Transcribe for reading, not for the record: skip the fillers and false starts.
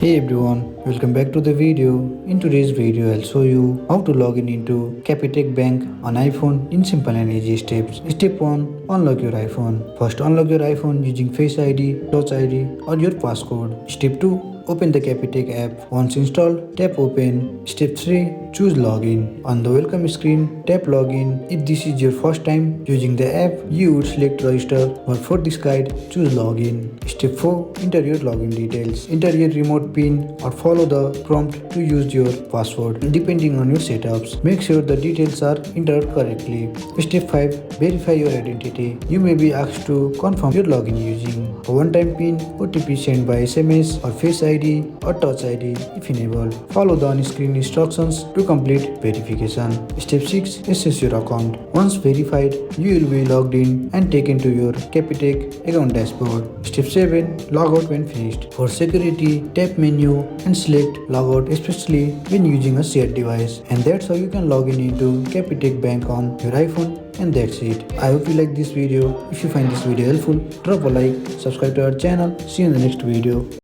Hey everyone, welcome back to the video. In today's video, I'll show you how to log in into Capitec Bank on iPhone in simple and easy steps. Step 1. Unlock your iPhone. First, unlock your iPhone using Face ID, Touch ID or your passcode. Step 2. Open the Capitec app. Once installed, tap open. Step 3. Choose login. On the welcome screen, tap login. If this is your first time using the app, you would select register, or for this guide, choose login. Step 4. Enter your login details. Enter your remote PIN or follow the prompt to use your password depending on your setups. Make sure the details are entered correctly. Step 5. Verify your identity. You may be asked to confirm your login using a one-time PIN, OTP sent by SMS or Face ID or Touch ID if enabled. Follow the on-screen instructions to complete verification. Step 6. Access your account. Once verified, you will be logged in and taken to your Capitec account dashboard. Step 7. Log out when finished. For security, tap menu and select logout, especially when using a shared device. And that's how you can log in into Capitec Bank on your iPhone. And that's it. I hope you like this video. If you find this video helpful, drop a like, subscribe to our channel. See you in the next video.